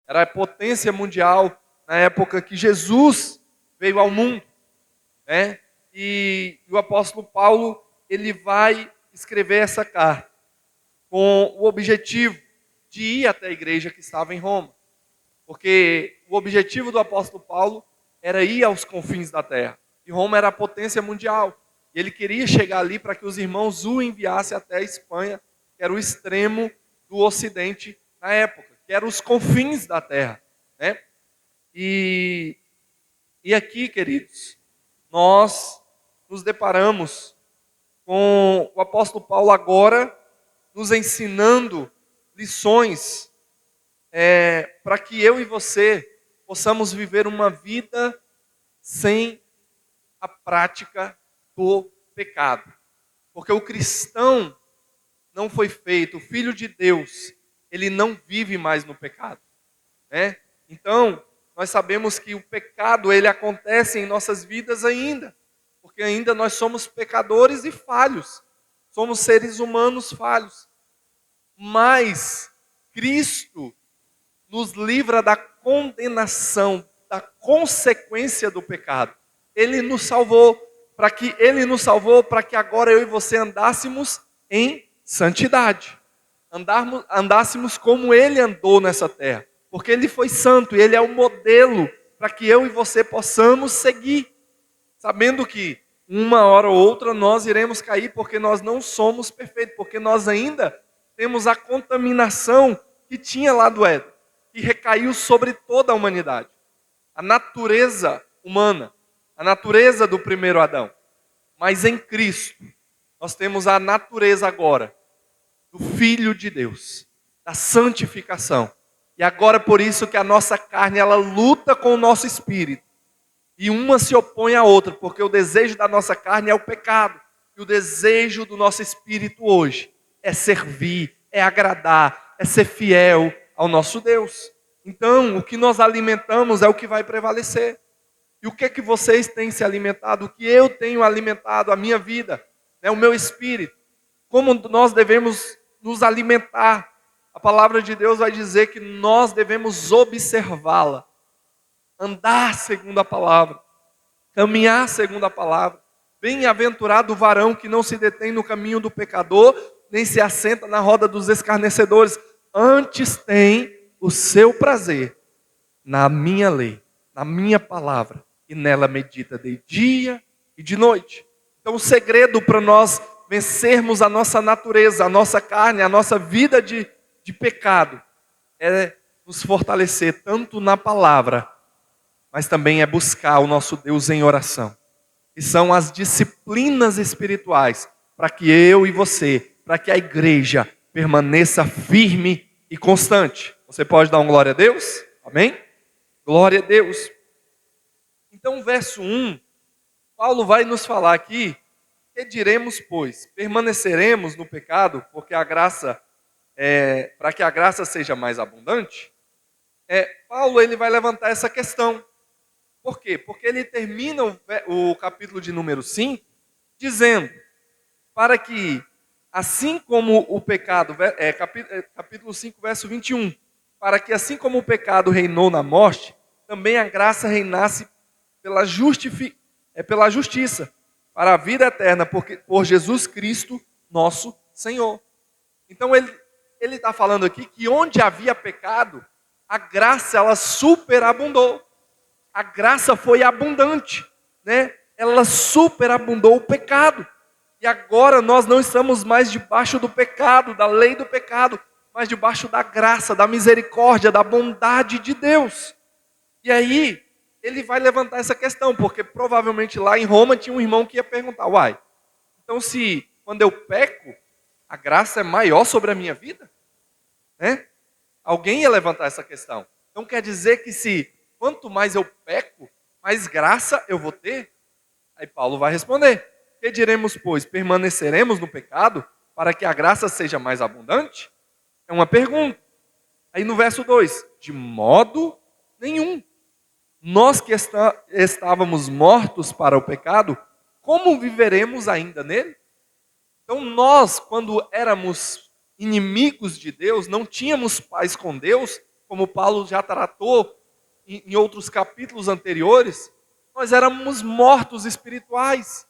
Era a potência mundial na época que Jesus veio ao mundo, né? E o apóstolo Paulo, ele vai escrever essa carta com o objetivo de ir até a igreja que estava em Roma. Porque o objetivo do apóstolo Paulo era ir aos confins da terra. E Roma era a potência mundial. E ele queria chegar ali para que os irmãos o enviassem até a Espanha, que era o extremo do ocidente na época, que eram os confins da terra, né? E, e aqui, queridos, nós nos deparamos com o apóstolo Paulo agora nos ensinando lições para que eu e você possamos viver uma vida sem a prática do pecado. Porque o cristão não foi feito, o filho de Deus, ele não vive mais no pecado, né? Então, nós sabemos que o pecado, ele acontece em nossas vidas ainda, porque ainda nós somos pecadores e falhos, somos seres humanos falhos, mas Cristo nos livra da condenação, da consequência do pecado. Ele nos salvou para que agora eu e você andássemos em santidade. Andássemos como ele andou nessa terra, porque ele foi santo e ele é o modelo para que eu e você possamos seguir, sabendo que uma hora ou outra nós iremos cair, porque nós não somos perfeitos, porque nós ainda temos a contaminação que tinha lá do Éden, que recaiu sobre toda a humanidade. A natureza humana, a natureza do primeiro Adão. Mas em Cristo, nós temos a natureza agora do Filho de Deus, da santificação. E agora por isso que a nossa carne, ela luta com o nosso espírito. E uma se opõe à outra, porque o desejo da nossa carne é o pecado. E o desejo do nosso espírito hoje é servir, é agradar, é ser fiel ao nosso Deus. Então, o que nós alimentamos é o que vai prevalecer. E o que é que vocês têm se alimentado? O que eu tenho alimentado a minha vida, né, o meu espírito? Como nós devemos nos alimentar? A palavra de Deus vai dizer que nós devemos observá-la, andar segundo a palavra, caminhar segundo a palavra. Bem-aventurado o varão que não se detém no caminho do pecador, nem se assenta na roda dos escarnecedores, antes tem o seu prazer na minha lei, na minha palavra, e nela medita de dia e de noite. Então o segredo para nós vencermos a nossa natureza, a nossa carne, a nossa vida de pecado, é nos fortalecer tanto na palavra, mas também é buscar o nosso Deus em oração. E são as disciplinas espirituais para que eu e você, para que a igreja permaneça firme e constante. Você pode dar um glória a Deus? Amém? Glória a Deus. Então, verso 1, Paulo vai nos falar aqui: que diremos, pois? Permaneceremos no pecado, porque a graça, para que a graça seja mais abundante? Paulo, ele vai levantar essa questão. Por quê? Porque ele termina o capítulo de número 5 dizendo, para que, assim como o pecado, capítulo 5, verso 21, para que assim como o pecado reinou na morte, também a graça reinasse pela justiça, para a vida eterna, por Jesus Cristo, nosso Senhor. Então ele está falando aqui que onde havia pecado, a graça ela superabundou. A graça foi abundante, né? Ela superabundou o pecado. E agora nós não estamos mais debaixo do pecado, da lei do pecado, mas debaixo da graça, da misericórdia, da bondade de Deus. E aí, ele vai levantar essa questão, porque provavelmente lá em Roma tinha um irmão que ia perguntar, uai, então se quando eu peco, a graça é maior sobre a minha vida? Né? Alguém ia levantar essa questão. Então quer dizer que se quanto mais eu peco, mais graça eu vou ter? Aí Paulo vai responder: que diremos, pois? Permaneceremos no pecado para que a graça seja mais abundante? É uma pergunta. Aí no verso 2, de modo nenhum. Nós que estávamos mortos para o pecado, como viveremos ainda nele? Então nós, quando éramos inimigos de Deus, não tínhamos paz com Deus, como Paulo já tratou em outros capítulos anteriores, nós éramos mortos espirituais.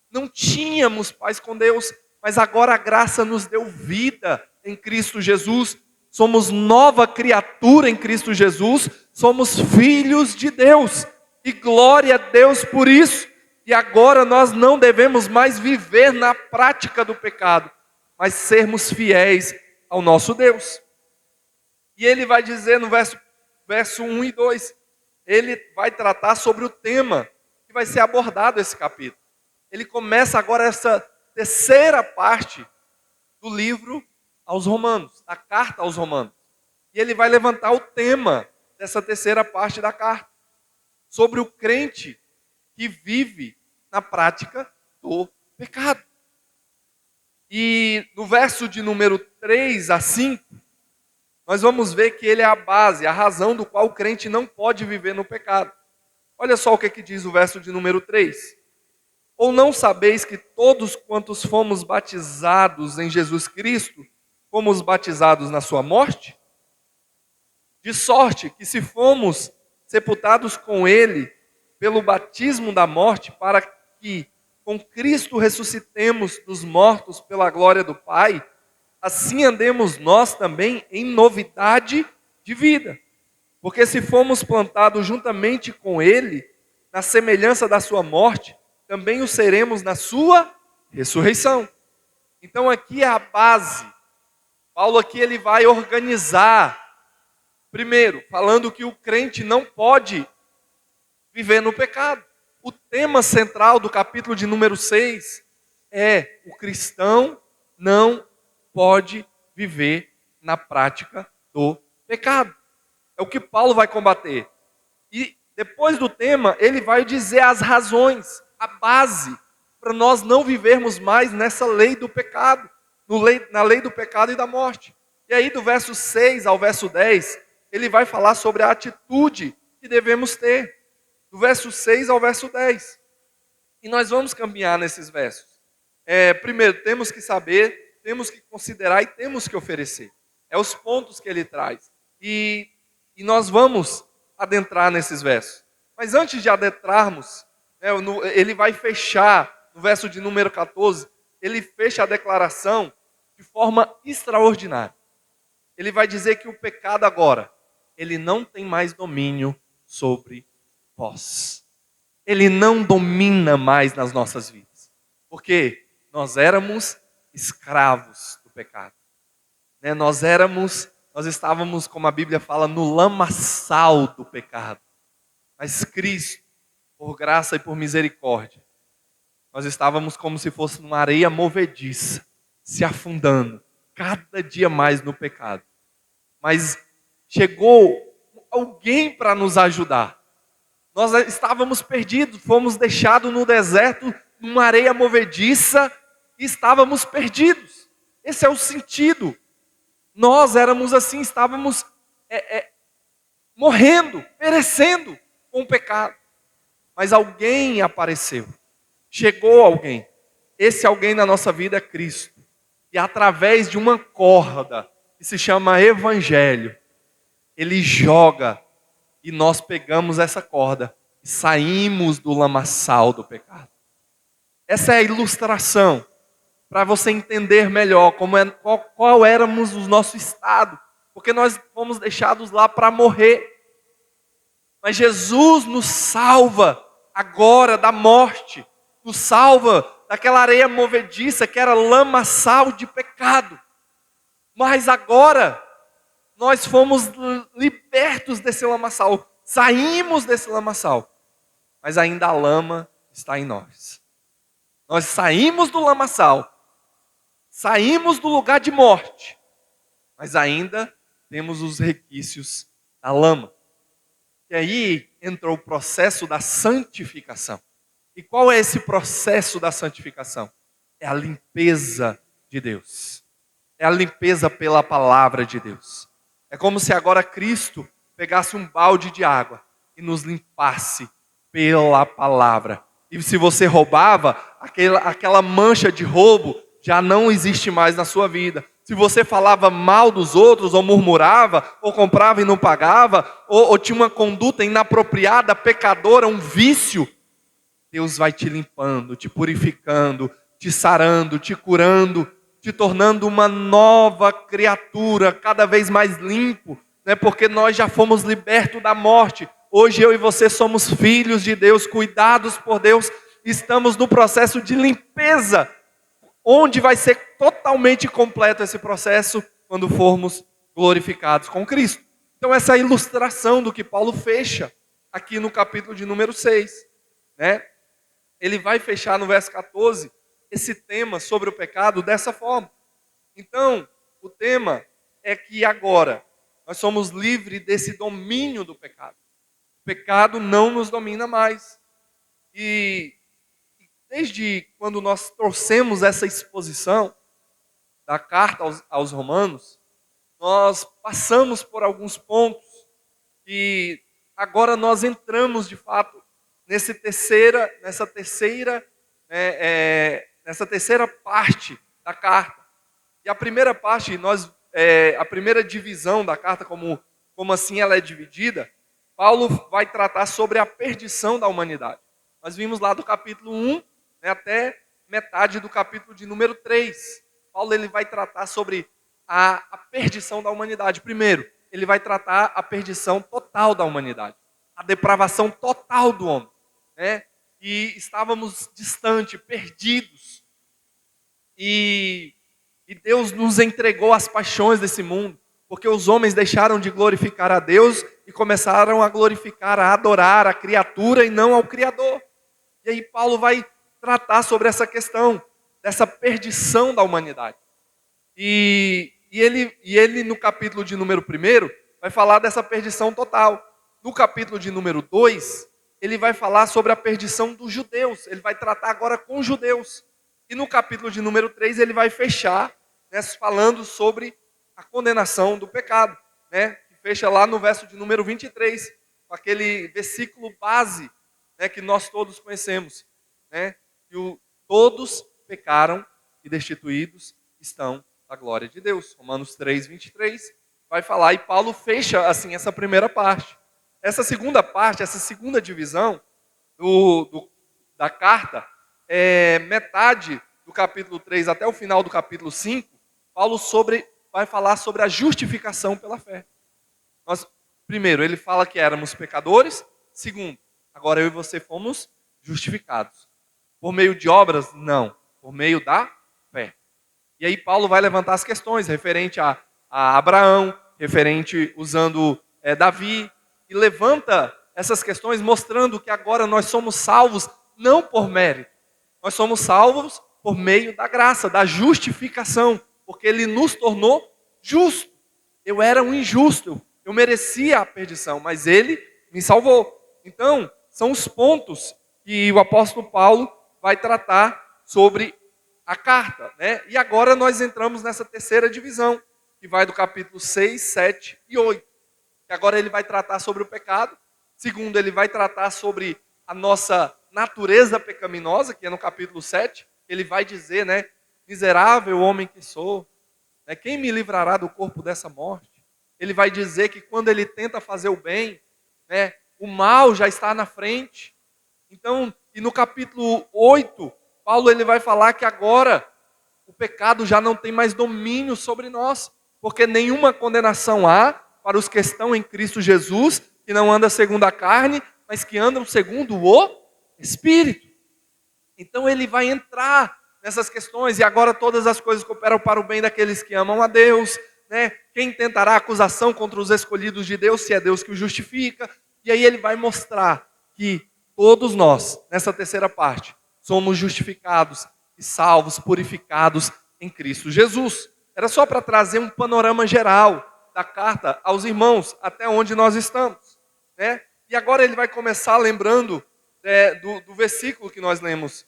Não tínhamos paz com Deus, mas agora a graça nos deu vida em Cristo Jesus. Somos nova criatura em Cristo Jesus, somos filhos de Deus. E glória a Deus por isso. E agora nós não devemos mais viver na prática do pecado, mas sermos fiéis ao nosso Deus. E ele vai dizer no verso 1 e 2, ele vai tratar sobre o tema que vai ser abordado esse capítulo. Ele começa agora essa terceira parte do livro aos Romanos, da carta aos Romanos. E ele vai levantar o tema dessa terceira parte da carta, sobre o crente que vive na prática do pecado. E no verso de número 3 a 5, nós vamos ver que ele é a base, a razão do qual o crente não pode viver no pecado. Olha só o que diz o verso de número 3. Ou não sabeis que todos quantos fomos batizados em Jesus Cristo, fomos batizados na sua morte? De sorte que se fomos sepultados com ele pelo batismo da morte, para que com Cristo ressuscitemos dos mortos pela glória do Pai, assim andemos nós também em novidade de vida. Porque se fomos plantados juntamente com ele, na semelhança da sua morte, também o seremos na sua ressurreição. Então aqui é a base. Paulo aqui ele vai organizar, primeiro, falando que o crente não pode viver no pecado. O tema central do capítulo de número 6 é: o cristão não pode viver na prática do pecado. É o que Paulo vai combater. E depois do tema, ele vai dizer as razões, a base, para nós não vivermos mais nessa lei do pecado, na lei do pecado e da morte. E aí do verso 6 ao verso 10, ele vai falar sobre a atitude que devemos ter. Do verso 6 ao verso 10. E nós vamos caminhar nesses versos. Primeiro, temos que saber, temos que considerar e temos que oferecer. É os pontos que ele traz. E nós vamos adentrar nesses versos. Mas antes de adentrarmos, ele vai fechar, no verso de número 14, ele fecha a declaração de forma extraordinária. Ele vai dizer que o pecado agora, ele não tem mais domínio sobre nós. Ele não domina mais nas nossas vidas. Porque nós éramos escravos do pecado. Nós estávamos, como a Bíblia fala, no lamaçal do pecado. Mas Cristo, por graça e por misericórdia, nós estávamos como se fosse numa areia movediça, se afundando cada dia mais no pecado. Mas chegou alguém para nos ajudar. Nós estávamos perdidos, fomos deixados no deserto, numa areia movediça, e estávamos perdidos. Esse é o sentido. Nós éramos assim, estávamos morrendo, perecendo com o pecado. Mas alguém apareceu, chegou alguém. Esse alguém na nossa vida é Cristo. E através de uma corda, que se chama Evangelho, ele joga, e nós pegamos essa corda e saímos do lamaçal do pecado. Essa é a ilustração, para você entender melhor qual éramos o nosso estado. Porque nós fomos deixados lá para morrer. Mas Jesus nos salva agora da morte. Nos salva daquela areia movediça que era lamaçal de pecado. Mas agora nós fomos libertos desse lamaçal, saímos desse lamaçal, mas ainda a lama está em nós. Nós saímos do lamaçal, saímos do lugar de morte, mas ainda temos os requisitos da lama. E aí entrou o processo da santificação. E qual é esse processo da santificação? É a limpeza de Deus. É a limpeza pela palavra de Deus. É como se agora Cristo pegasse um balde de água e nos limpasse pela palavra. E se você roubava, aquela mancha de roubo já não existe mais na sua vida. Se se você falava mal dos outros, ou murmurava, ou comprava e não pagava, ou tinha uma conduta inapropriada, pecadora, um vício, Deus vai te limpando, te purificando, te sarando, te curando, te tornando uma nova criatura, cada vez mais limpo, né? Porque nós já fomos libertos da morte. Hoje eu e você somos filhos de Deus, cuidados por Deus, estamos no processo de limpeza, onde vai ser totalmente completo esse processo quando formos glorificados com Cristo. Então essa é a ilustração do que Paulo fecha aqui no capítulo de número 6, né? Ele vai fechar no verso 14 esse tema sobre o pecado dessa forma. Então, o tema é que agora nós somos livres desse domínio do pecado. O pecado não nos domina mais. E desde quando nós trouxemos essa exposição da carta aos Romanos, nós passamos por alguns pontos e agora nós entramos de fato nessa terceira parte da carta. E a primeira parte, a primeira divisão da carta, como assim ela é dividida, Paulo vai tratar sobre a perdição da humanidade. Nós vimos lá do capítulo 1, né, até metade do capítulo de número 3. Paulo ele vai tratar sobre a perdição da humanidade. Primeiro, ele vai tratar a perdição total da humanidade, a depravação total do homem, né? E estávamos distantes, perdidos. E Deus nos entregou as paixões desse mundo, porque os homens deixaram de glorificar a Deus e começaram a glorificar, a adorar a criatura e não ao Criador. E aí Paulo vai tratar sobre essa questão, dessa perdição da humanidade. E ele no capítulo de número 1, vai falar dessa perdição total. No capítulo de número 2, ele vai falar sobre a perdição dos judeus. Ele vai tratar agora com os judeus. E no capítulo de número 3, ele vai fechar, né, falando sobre a condenação do pecado, né, que fecha lá no verso de número 23, com aquele versículo base, né, que nós todos conhecemos, né, que todos pecaram e destituídos estão da glória de Deus. Romanos 3, 23 vai falar, e Paulo fecha assim essa primeira parte. Essa segunda parte, essa segunda divisão da carta, metade do capítulo 3 até o final do capítulo 5, Paulo vai falar sobre a justificação pela fé. Primeiro, ele fala que éramos pecadores. Segundo, agora eu e você fomos justificados. Por meio de obras? Não. Por meio da fé. E aí Paulo vai levantar as questões referente a Abraão, referente usando Davi, e levanta essas questões mostrando que agora nós somos salvos não por mérito. Nós somos salvos por meio da graça, da justificação, porque ele nos tornou justos. Eu era um injusto, eu merecia a perdição, mas ele me salvou. Então, são os pontos que o apóstolo Paulo vai tratar sobre a carta, né? E agora nós entramos nessa terceira divisão, que vai do capítulo 6, 7 e 8. Que agora ele vai tratar sobre o pecado. Segundo, ele vai tratar sobre a nossa natureza pecaminosa, que é no capítulo 7. Ele vai dizer, né? Miserável homem que sou, né, quem me livrará do corpo dessa morte? Ele vai dizer que quando ele tenta fazer o bem, né, o mal já está na frente. Então, e no capítulo 8, Paulo ele vai falar que agora o pecado já não tem mais domínio sobre nós, porque nenhuma condenação há para os que estão em Cristo Jesus, que não andam segundo a carne, mas que andam segundo o Espírito. Então ele vai entrar nessas questões, e agora todas as coisas cooperam para o bem daqueles que amam a Deus, né? Quem tentará acusação contra os escolhidos de Deus, se é Deus que o justifica? E aí ele vai mostrar que todos nós, nessa terceira parte, somos justificados e salvos, purificados em Cristo Jesus. Era só para trazer um panorama geral da carta aos irmãos, até onde nós estamos, né? E agora ele vai começar lembrando do versículo que nós lemos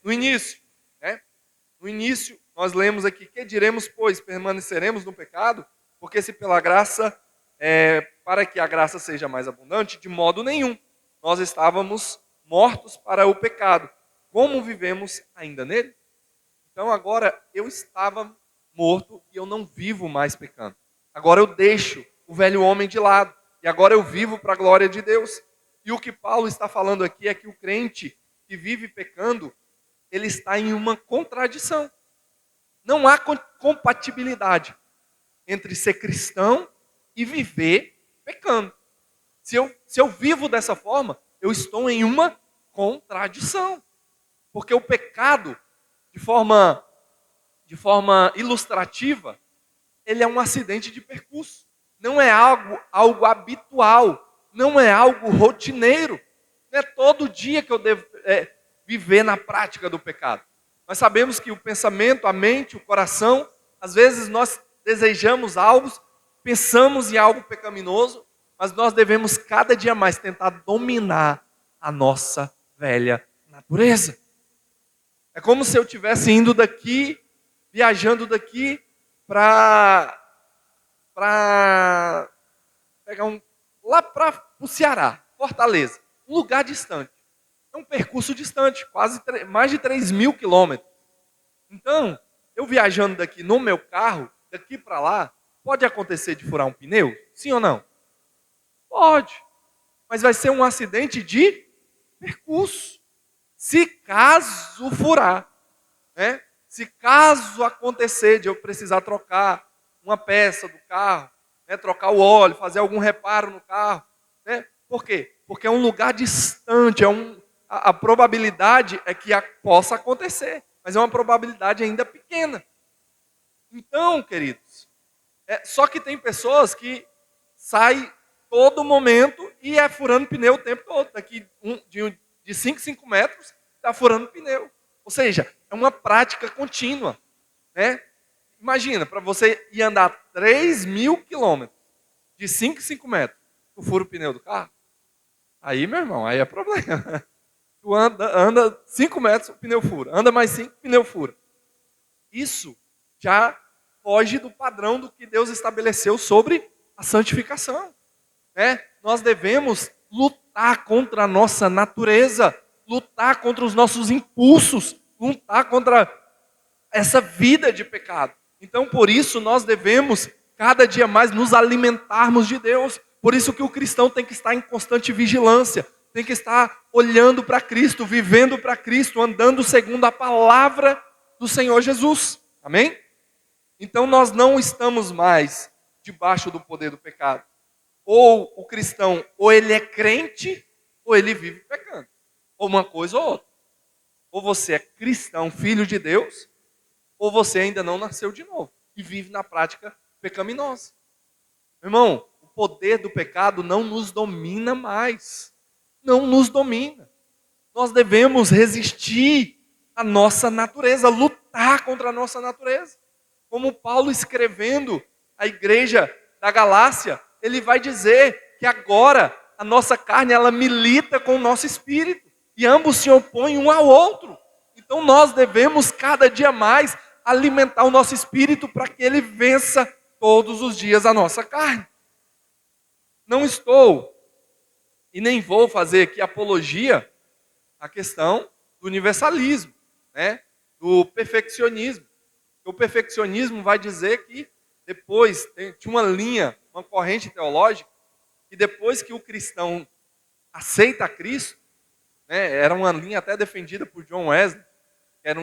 no início, né? No início nós lemos aqui: que diremos, pois, permaneceremos no pecado? Porque se pela graça, para que a graça seja mais abundante, de modo nenhum. Nós estávamos mortos para o pecado. Como vivemos ainda nele? Então agora eu estava morto e eu não vivo mais pecando. Agora eu deixo o velho homem de lado e agora eu vivo para a glória de Deus. E o que Paulo está falando aqui é que o crente que vive pecando, ele está em uma contradição. Não há compatibilidade entre ser cristão e viver pecando. Se eu vivo dessa forma, eu estou em uma contradição. Porque o pecado, de forma ilustrativa, ele é um acidente de percurso. Não é algo habitual, não é algo rotineiro. Não é todo dia que eu devo viver na prática do pecado. Nós sabemos que o pensamento, a mente, o coração, às vezes nós desejamos algo, pensamos em algo pecaminoso, mas nós devemos cada dia mais tentar dominar a nossa velha natureza. É como se eu estivesse indo daqui, viajando daqui para pegar lá para o Ceará, Fortaleza, um lugar distante. É um percurso distante, quase mais de 3.000 quilômetros. Então, eu viajando daqui no meu carro, daqui para lá, pode acontecer de furar um pneu? Sim ou não? Pode. Mas vai ser um acidente de percurso. Se caso furar, né? Se caso acontecer de eu precisar trocar uma peça do carro, né? Trocar o óleo, fazer algum reparo no carro, né? Por quê? Porque é um lugar distante, a probabilidade é que possa acontecer, mas é uma probabilidade ainda pequena. Então, queridos, só que tem pessoas que saem todo momento e furando pneu o tempo todo. Daqui de 5 em 5 metros, está furando pneu. Ou seja, é uma prática contínua. Né? Imagina, para você ir andar 3.000 quilômetros, de 5 em 5 metros, tu fura o pneu do carro? Aí, meu irmão, aí é problema. Tu anda 5 metros, o pneu fura. Anda mais 5, o pneu fura. Isso já foge do padrão do que Deus estabeleceu sobre a santificação. Né? Nós devemos lutar contra a nossa natureza, lutar contra os nossos impulsos, lutar contra essa vida de pecado. Então, por isso, nós devemos cada dia mais nos alimentarmos de Deus. Por isso que o cristão tem que estar em constante vigilância, tem que estar olhando para Cristo, vivendo para Cristo, andando segundo a palavra do Senhor Jesus. Amém? Então, nós não estamos mais debaixo do poder do pecado. Ou o cristão, ou ele é crente, ou ele vive pecando. Ou uma coisa ou outra. Ou você é cristão, filho de Deus, ou você ainda não nasceu de novo e vive na prática pecaminosa. Meu irmão, o poder do pecado não nos domina mais. Não nos domina. Nós devemos resistir à nossa natureza, lutar contra a nossa natureza. Como Paulo escrevendo à igreja da Galácia, ele vai dizer que agora a nossa carne ela milita com o nosso espírito e ambos se opõem um ao outro. Então nós devemos cada dia mais alimentar o nosso espírito para que ele vença todos os dias a nossa carne. Não estou e nem vou fazer aqui apologia à questão do universalismo, né? Do perfeccionismo. O perfeccionismo vai dizer que depois, tinha uma linha, uma corrente teológica, que depois que o cristão aceita Cristo, né, era uma linha até defendida por John Wesley, que era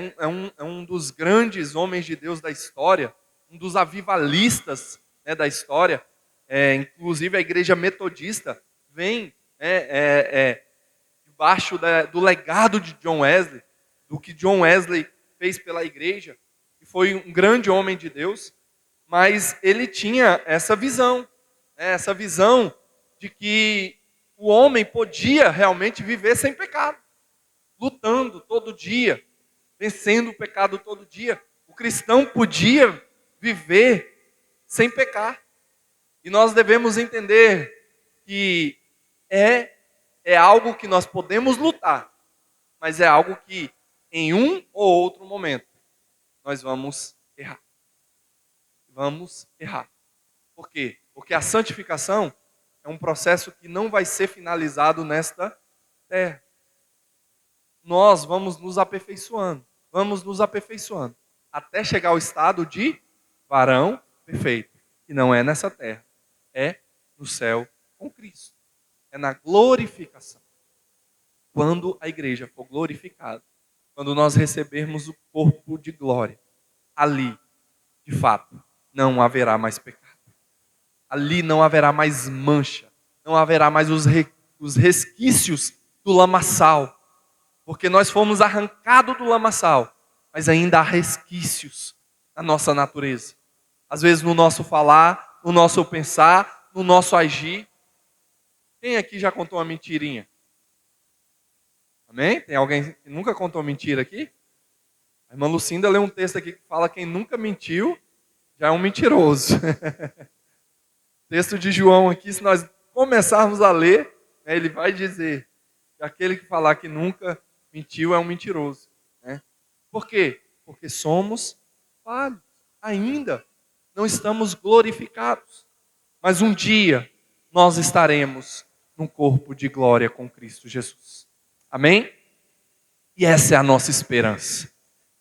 um dos grandes homens de Deus da história, um dos avivalistas, né, da história, inclusive a igreja metodista vem debaixo do legado de John Wesley, do que John Wesley fez pela igreja, que foi um grande homem de Deus, mas ele tinha essa visão de que o homem podia realmente viver sem pecado, lutando todo dia, vencendo o pecado todo dia. O cristão podia viver sem pecar. E nós devemos entender que é algo que nós podemos lutar, mas é algo que em um ou outro momento nós vamos errar. Vamos errar. Por quê? Porque a santificação é um processo que não vai ser finalizado nesta terra. Nós vamos nos aperfeiçoando, até chegar ao estado de varão perfeito. E não é nessa terra, é no céu com Cristo. É na glorificação. Quando a igreja for glorificada, quando nós recebermos o corpo de glória, ali, de fato, não haverá mais pecado. Ali não haverá mais mancha, não haverá mais os resquícios do lamaçal, porque nós fomos arrancados do lamaçal, mas ainda há resquícios na nossa natureza. Às vezes no nosso falar, no nosso pensar, no nosso agir. Quem aqui já contou uma mentirinha? Amém? Tem alguém que nunca contou mentira aqui? A irmã Lucinda leu um texto aqui que fala: quem nunca mentiu já é um mentiroso. Texto de João aqui, se nós começarmos a ler, né, ele vai dizer que aquele que falar que nunca mentiu é um mentiroso. Né? Por quê? Porque somos falhos. Ainda não estamos glorificados. Mas um dia nós estaremos num corpo de glória com Cristo Jesus. Amém? E essa é a nossa esperança.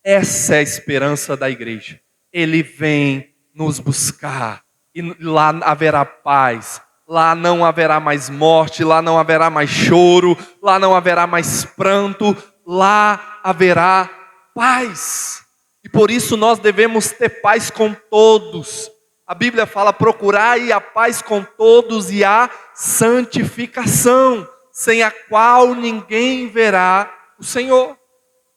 Essa é a esperança da igreja. Ele vem nos buscar. E lá haverá paz, lá não haverá mais morte, lá não haverá mais choro, lá não haverá mais pranto, lá haverá paz. E por isso nós devemos ter paz com todos. A Bíblia fala: procurai a paz com todos e a santificação, sem a qual ninguém verá o Senhor.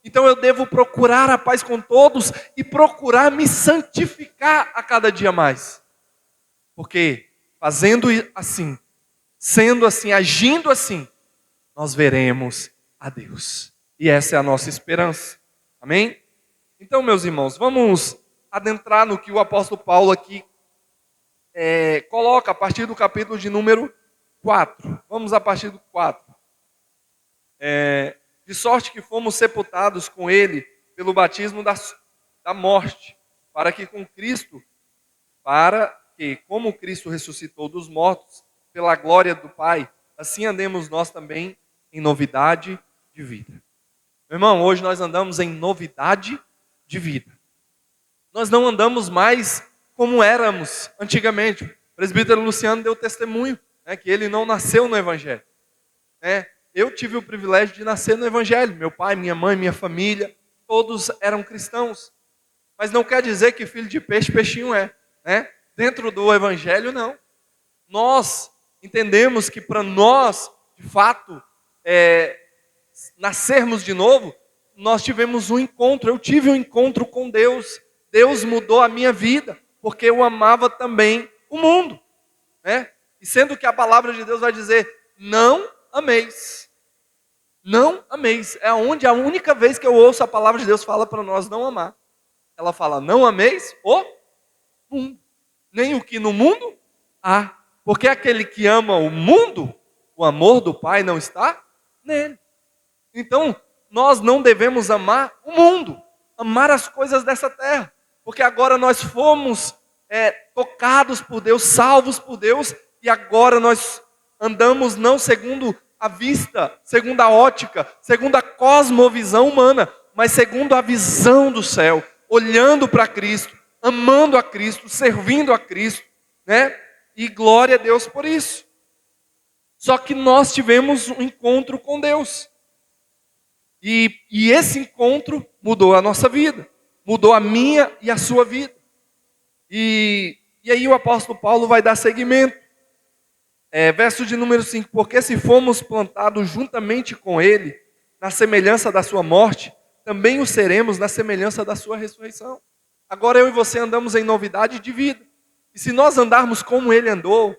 Então eu devo procurar a paz com todos e procurar me santificar a cada dia mais. Porque fazendo assim, sendo assim, agindo assim, nós veremos a Deus. E essa é a nossa esperança. Amém? Então, meus irmãos, vamos adentrar no que o apóstolo Paulo aqui coloca a partir do capítulo de número 4. Vamos a partir do 4. De sorte que fomos sepultados com ele pelo batismo da morte, para que com Cristo, como Cristo ressuscitou dos mortos, pela glória do Pai, assim andemos nós também em novidade de vida. Meu irmão, hoje nós andamos em novidade de vida. Nós não andamos mais como éramos antigamente. O presbítero Luciano deu testemunho, né, que ele não nasceu no Evangelho. Eu tive o privilégio de nascer no Evangelho. Meu pai, minha mãe, minha família, todos eram cristãos. Mas não quer dizer que filho de peixe, peixinho é. Né? Dentro do Evangelho, não. Nós entendemos que para nós, de fato, nascermos de novo, nós tivemos um encontro. Eu tive um encontro com Deus. Deus mudou a minha vida, porque eu amava também o mundo. Né? E sendo que a palavra de Deus vai dizer: não ameis. Não ameis. É onde a única vez que eu ouço a palavra de Deus fala para nós não amar. Ela fala: não ameis o mundo, nem o que no mundo há. Porque aquele que ama o mundo, o amor do Pai não está nele. Então, nós não devemos amar o mundo, amar as coisas dessa terra. Porque agora nós fomos tocados por Deus, salvos por Deus, e agora nós andamos não segundo a vista, segundo a ótica, segundo a cosmovisão humana, mas segundo a visão do céu, olhando para Cristo, amando a Cristo, servindo a Cristo, né? E glória a Deus por isso. Só que nós tivemos um encontro com Deus. E esse encontro mudou a nossa vida, mudou a minha e a sua vida. E aí o apóstolo Paulo vai dar seguimento. Verso de número 5: porque se fomos plantados juntamente com ele, na semelhança da sua morte, também o seremos na semelhança da sua ressurreição. Agora eu e você andamos em novidade de vida. E se nós andarmos como ele andou,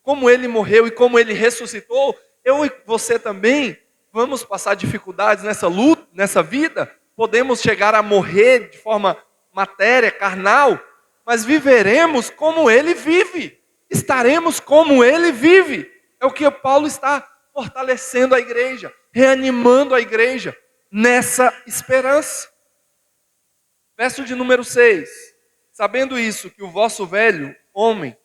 como ele morreu e como ele ressuscitou, eu e você também vamos passar dificuldades nessa luta, nessa vida. Podemos chegar a morrer de forma matéria, carnal, mas viveremos como ele vive. Estaremos como ele vive. É o que Paulo está fortalecendo a igreja, reanimando a igreja nessa esperança. Verso de número 6: sabendo isso, que o vosso velho homem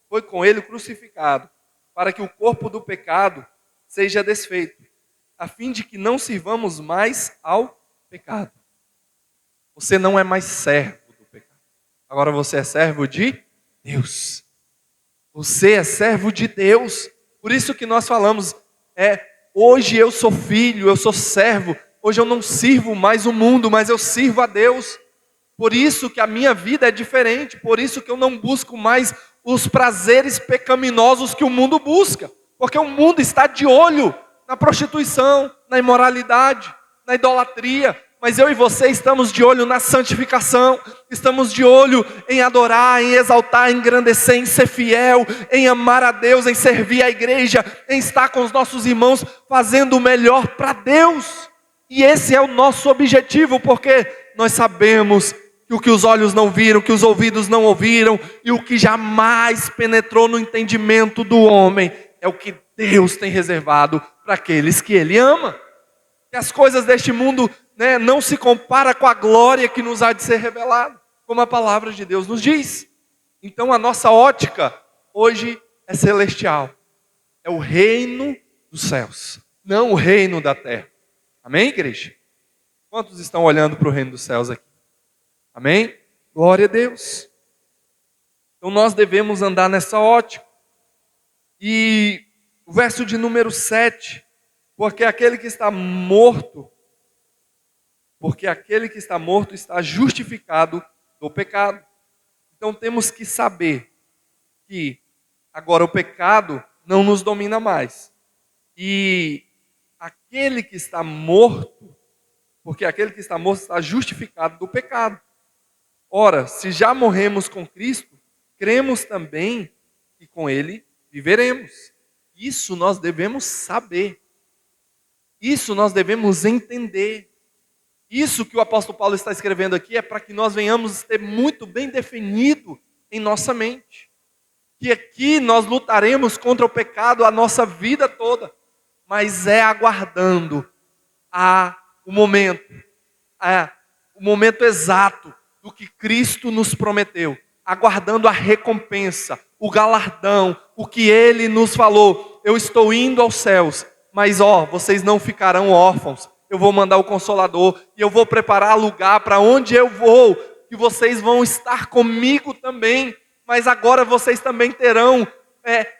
foi com ele crucificado, para que o corpo do pecado seja desfeito, a fim de que não sirvamos mais ao pecado. Você não é mais servo do pecado. Agora você é servo de Deus. Você é servo de Deus. Por isso que nós falamos, hoje eu sou filho, eu sou servo. Hoje eu não sirvo mais o mundo, mas eu sirvo a Deus. Por isso que a minha vida é diferente. Por isso que eu não busco mais os prazeres pecaminosos que o mundo busca. Porque o mundo está de olho na prostituição, na imoralidade, na idolatria. Mas eu e você estamos de olho na santificação, estamos de olho em adorar, em exaltar, em engrandecer, em ser fiel, em amar a Deus, em servir a igreja, em estar com os nossos irmãos, fazendo o melhor para Deus. E esse é o nosso objetivo, porque nós sabemos que o que os olhos não viram, que os ouvidos não ouviram, e o que jamais penetrou no entendimento do homem, é o que Deus tem reservado para aqueles que Ele ama. Que as coisas deste mundo não se compara com a glória que nos há de ser revelada, como a palavra de Deus nos diz. Então a nossa ótica hoje é celestial, é o reino dos céus, não o reino da terra. Amém, igreja? Quantos estão olhando para o reino dos céus aqui? Amém? Glória a Deus. Então nós devemos andar nessa ótica. E o verso de número 7, porque aquele que está morto está justificado do pecado. Então temos que saber que agora o pecado não nos domina mais. E aquele que está morto, porque aquele que está morto está justificado do pecado. Ora, se já morremos com Cristo, cremos também que com Ele viveremos. Isso nós devemos saber. Isso nós devemos entender. Isso que o apóstolo Paulo está escrevendo aqui é para que nós venhamos ter muito bem definido em nossa mente. Que aqui nós lutaremos contra o pecado a nossa vida toda, mas é aguardando o momento exato do que Cristo nos prometeu, aguardando a recompensa, o galardão, o que Ele nos falou. Eu estou indo aos céus, mas vocês não ficarão órfãos. Eu vou mandar o Consolador e eu vou preparar lugar para onde eu vou, que vocês vão estar comigo também. Mas agora vocês também terão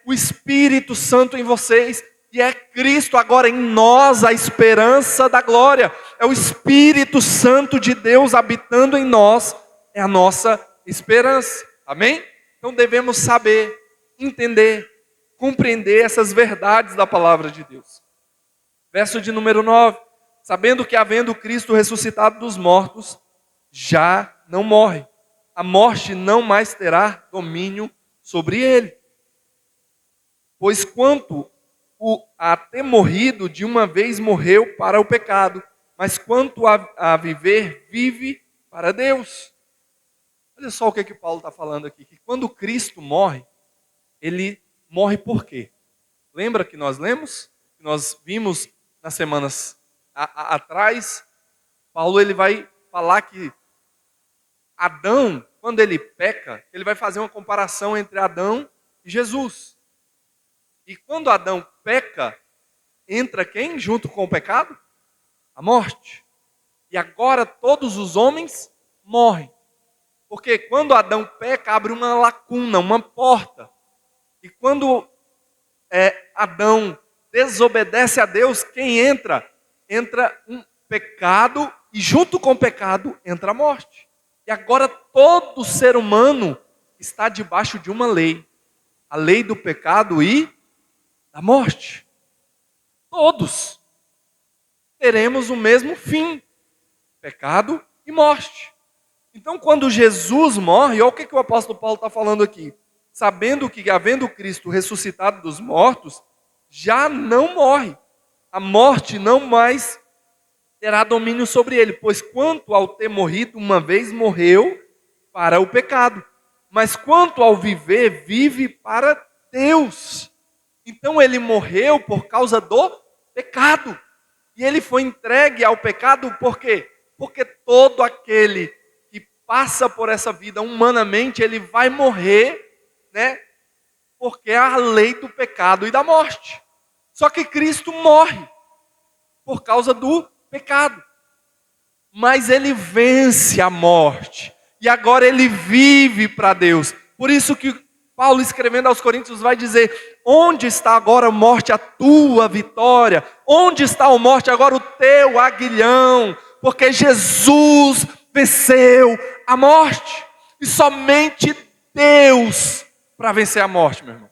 o Espírito Santo em vocês. E é Cristo agora em nós a esperança da glória. É o Espírito Santo de Deus habitando em nós. É a nossa esperança. Amém? Então devemos saber, entender, compreender essas verdades da palavra de Deus. Verso de número 9. Sabendo que havendo Cristo ressuscitado dos mortos, já não morre. A morte não mais terá domínio sobre ele. Pois quanto a ter morrido, de uma vez morreu para o pecado, mas quanto a viver, vive para Deus. Olha só o que Paulo está falando aqui, que quando Cristo morre, ele morre por quê? Lembra que nós lemos? Que nós vimos nas semanas atrás, Paulo ele vai falar que Adão, quando ele peca, ele vai fazer uma comparação entre Adão e Jesus. E quando Adão peca, entra quem junto com o pecado? A morte. E agora todos os homens morrem. Porque quando Adão peca, abre uma lacuna, uma porta. E quando Adão desobedece a Deus, quem entra? Entra um pecado e junto com o pecado entra a morte. E agora todo ser humano está debaixo de uma lei. A lei do pecado e da morte. Todos teremos o mesmo fim. Pecado e morte. Então quando Jesus morre, olha o que o apóstolo Paulo está falando aqui. Sabendo que havendo Cristo ressuscitado dos mortos, já não morre. A morte não mais terá domínio sobre ele, pois quanto ao ter morrido uma vez, morreu para o pecado. Mas quanto ao viver, vive para Deus. Então ele morreu por causa do pecado. E ele foi entregue ao pecado por quê? Porque todo aquele que passa por essa vida humanamente, ele vai morrer, porque é a lei do pecado e da morte. Só que Cristo morre por causa do pecado. Mas ele vence a morte. e agora ele vive para Deus. Por isso que Paulo, escrevendo aos Coríntios, vai dizer: onde está agora, morte, a tua vitória? Onde está, ó morte, agora o teu aguilhão? Porque Jesus venceu a morte. E somente Deus para vencer a morte, meu irmão.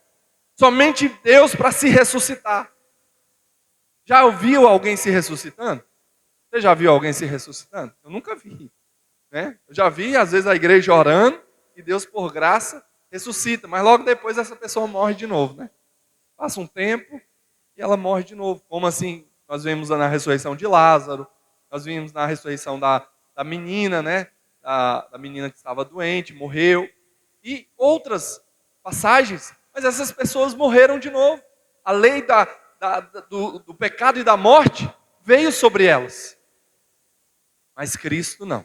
Somente Deus para se ressuscitar. Já ouviu alguém se ressuscitando? Você já viu alguém se ressuscitando? Eu nunca vi. Né? Eu já vi, às vezes, a igreja orando e Deus, por graça, ressuscita. Mas logo depois essa pessoa morre de novo. Né? Passa um tempo e ela morre de novo. Como assim? Nós vimos na ressurreição de Lázaro. Nós vimos na ressurreição da menina, né? Da menina que estava doente, morreu. E outras passagens. Mas essas pessoas morreram de novo. A lei do pecado e da morte veio sobre elas. Mas Cristo não.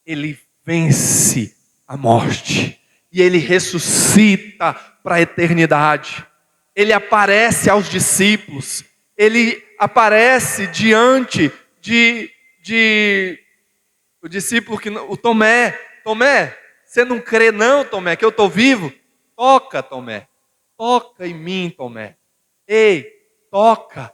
Ele vence a morte. E ele ressuscita para a eternidade. Ele aparece aos discípulos. Ele aparece diante o discípulo, o Tomé. Tomé, você não crê não, Tomé, que eu estou vivo? Toca, Tomé. Toca em mim, Tomé. Ei, toca.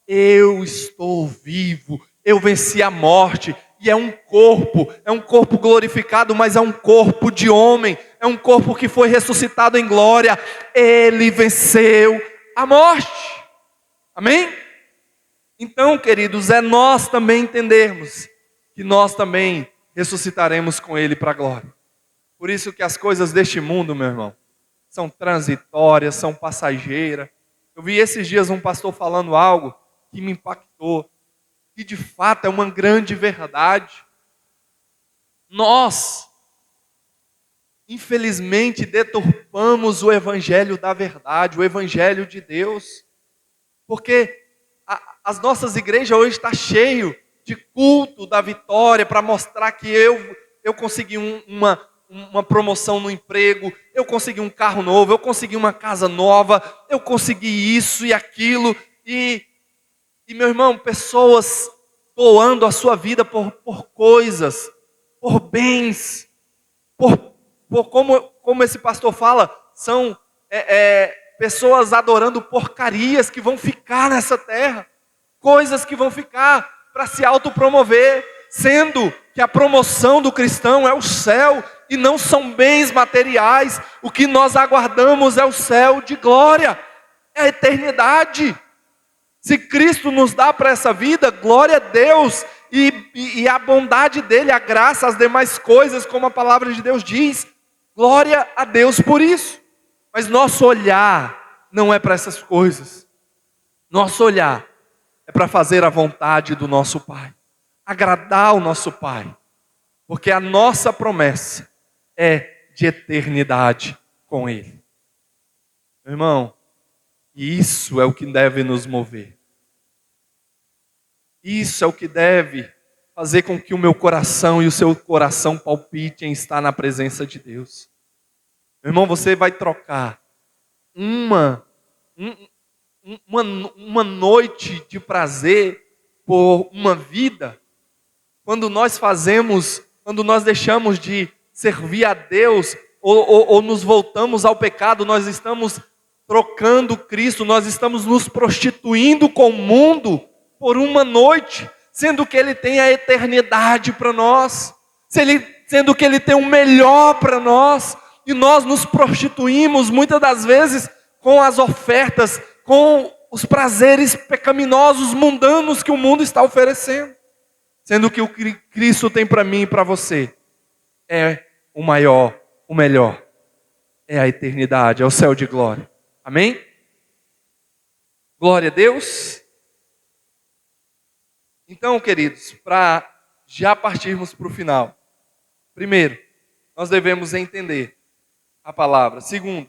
Eu estou vivo. Eu venci a morte. E é um corpo glorificado, mas é um corpo de homem. É um corpo que foi ressuscitado em glória. Ele venceu a morte. Amém? Então, queridos, é nós também entendermos que nós também ressuscitaremos com Ele para a glória. Por isso que as coisas deste mundo, meu irmão, são transitórias, são passageiras. Eu vi esses dias um pastor falando algo que me impactou, que de fato é uma grande verdade. Nós, infelizmente, deturpamos o evangelho da verdade, o evangelho de Deus, porque as nossas igrejas hoje estão cheias de culto da vitória, para mostrar que eu consegui uma promoção no emprego, eu consegui um carro novo, eu consegui uma casa nova, eu consegui isso e aquilo, e meu irmão, pessoas doando a sua vida por coisas, por bens, por como esse pastor fala, são pessoas adorando porcarias que vão ficar nessa terra, coisas que vão ficar para se autopromover, sendo que a promoção do cristão é o céu e não são bens materiais. O que nós aguardamos é o céu de glória, é a eternidade. Se Cristo nos dá para essa vida, glória a Deus, e a bondade dele, a graça, as demais coisas, como a palavra de Deus diz, glória a Deus por isso. Mas nosso olhar não é para essas coisas. Nosso olhar é para fazer a vontade do nosso Pai, agradar o nosso Pai, porque a nossa promessa é de eternidade com Ele. Meu irmão, e isso é o que deve nos mover. Isso é o que deve fazer com que o meu coração e o seu coração palpitem em estar na presença de Deus. Meu irmão, você vai trocar uma noite de prazer por uma vida, quando nós deixamos de servir a Deus, ou nos voltamos ao pecado, nós estamos trocando Cristo, nós estamos nos prostituindo com o mundo por uma noite, sendo que Ele tem a eternidade para nós, sendo que Ele tem o melhor para nós, e nós nos prostituímos muitas das vezes com as ofertas, com os prazeres pecaminosos, mundanos que o mundo está oferecendo, sendo que o que Cristo tem para mim e para você é o maior, o melhor, é a eternidade, é o céu de glória. Amém? Glória a Deus. Então, queridos, para já partirmos para o final, primeiro, nós devemos entender a palavra. Segundo,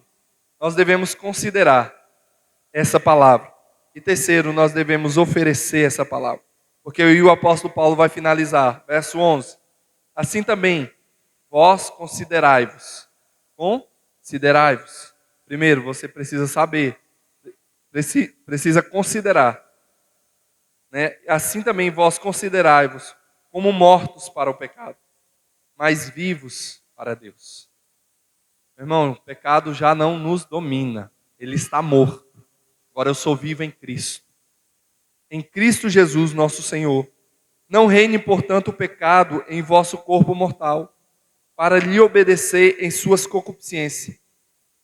nós devemos considerar essa palavra. E terceiro, nós devemos oferecer essa palavra. Porque o apóstolo Paulo vai finalizar, verso 11. Assim também, vós considerai-vos. Considerai-vos. Primeiro, você precisa saber, precisa considerar. Né? Assim também vós considerai-vos como mortos para o pecado, mas vivos para Deus. Meu irmão, o pecado já não nos domina, ele está morto. Agora eu sou vivo em Cristo. Em Cristo Jesus, nosso Senhor. Não reine, portanto, o pecado em vosso corpo mortal, para lhe obedecer em suas concupiscências.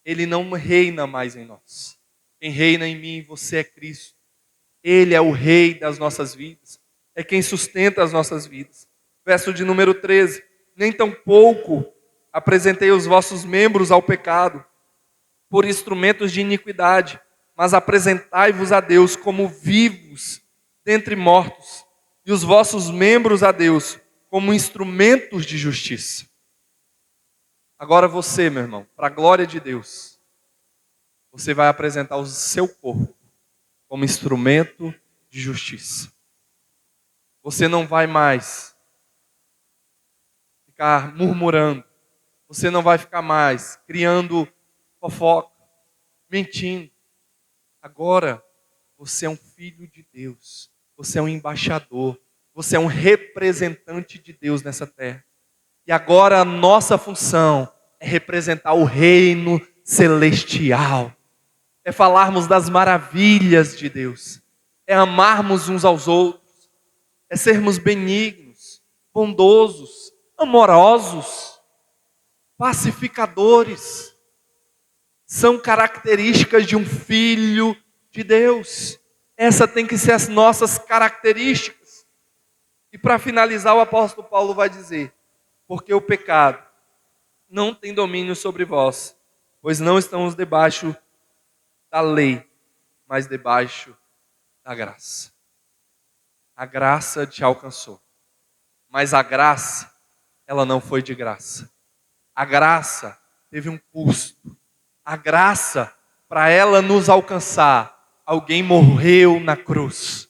Ele não reina mais em nós. Quem reina em mim e você é Cristo. Ele é o Rei das nossas vidas. É quem sustenta as nossas vidas. Verso de número 13. Nem tampouco apresentei os vossos membros ao pecado, por instrumentos de iniquidade, mas apresentai-vos a Deus como vivos dentre mortos, e os vossos membros a Deus como instrumentos de justiça. Agora você, meu irmão, para a glória de Deus, você vai apresentar o seu corpo como instrumento de justiça. Você não vai mais ficar murmurando. Você não vai ficar mais criando fofoca, mentindo. Agora, você é um filho de Deus. Você é um embaixador. Você é um representante de Deus nessa terra. E agora a nossa função é representar o reino celestial. É falarmos das maravilhas de Deus. É amarmos uns aos outros. É sermos benignos, bondosos, amorosos, pacificadores. São características de um filho de Deus. Essa tem que ser as nossas características. E para finalizar, o apóstolo Paulo vai dizer: porque o pecado não tem domínio sobre vós, pois não estamos debaixo da lei, mas debaixo da graça. A graça te alcançou, mas a graça, ela não foi de graça. A graça teve um custo. A graça, para ela nos alcançar, alguém morreu na cruz.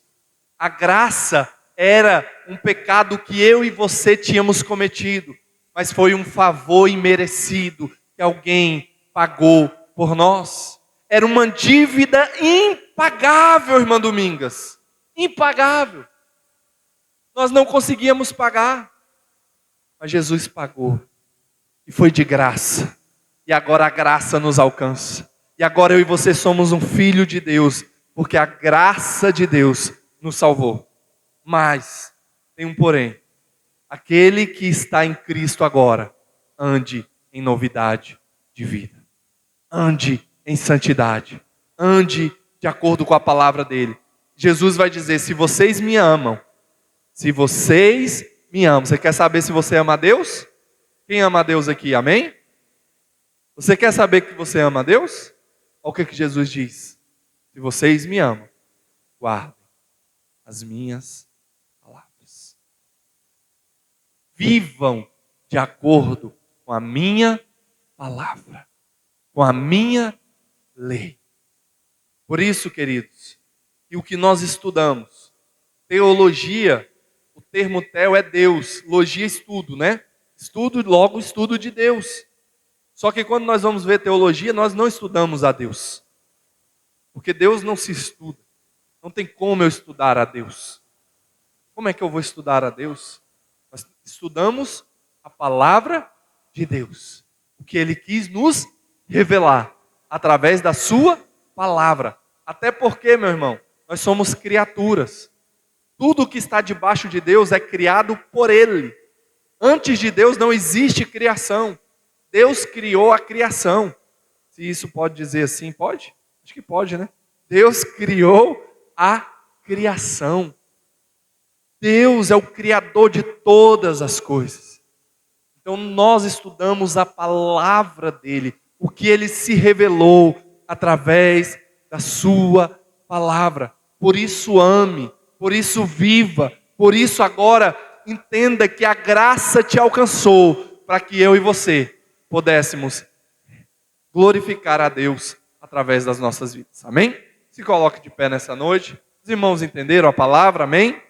A graça era um pecado que eu e você tínhamos cometido, mas foi um favor imerecido que alguém pagou por nós. Era uma dívida impagável, irmã Domingas. Impagável. Nós não conseguíamos pagar, mas Jesus pagou. E foi de graça. E agora a graça nos alcança. E agora eu e você somos um filho de Deus, porque a graça de Deus nos salvou. Mas, tem um porém. Aquele que está em Cristo agora, ande em novidade de vida. Ande em santidade. Ande de acordo com a palavra dele. Jesus vai dizer: se vocês me amam, se vocês me amam. Você quer saber se você ama a Deus? Quem ama a Deus aqui, amém? Você quer saber que você ama a Deus? Olha o que Jesus diz: se vocês me amam, guardem as minhas palavras. Vivam de acordo com a minha palavra, com a minha lei. Por isso, queridos, que o que nós estudamos, teologia, o termo teo é Deus, logia estudo, né? Estudo, logo estudo de Deus. Só que quando nós vamos ver teologia, nós não estudamos a Deus. Porque Deus não se estuda. Não tem como eu estudar a Deus. Como é que eu vou estudar a Deus? Nós estudamos a palavra de Deus. O que Ele quis nos revelar através da sua palavra. Até porque, meu irmão, nós somos criaturas. Tudo que está debaixo de Deus é criado por Ele. Antes de Deus não existe criação. Deus criou a criação. Se isso pode dizer assim, pode? Acho que pode, né? Deus criou a criação. Deus é o criador de todas as coisas. Então nós estudamos a palavra dele, o que ele se revelou através da sua palavra. Por isso ame, por isso viva, por isso agora entenda que a graça te alcançou para que eu e você pudéssemos glorificar a Deus através das nossas vidas. Amém? Se coloque de pé nessa noite. Os irmãos entenderam a palavra? Amém?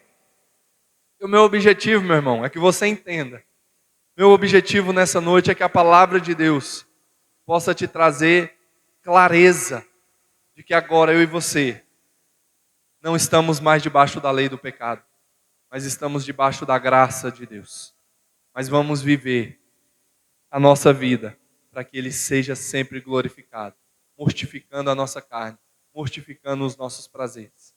E o meu objetivo, meu irmão, é que você entenda. Meu objetivo nessa noite é que a palavra de Deus possa te trazer clareza de que agora eu e você não estamos mais debaixo da lei do pecado, mas estamos debaixo da graça de Deus. Mas vamos viver a nossa vida, para que Ele seja sempre glorificado, mortificando a nossa carne, mortificando os nossos prazeres.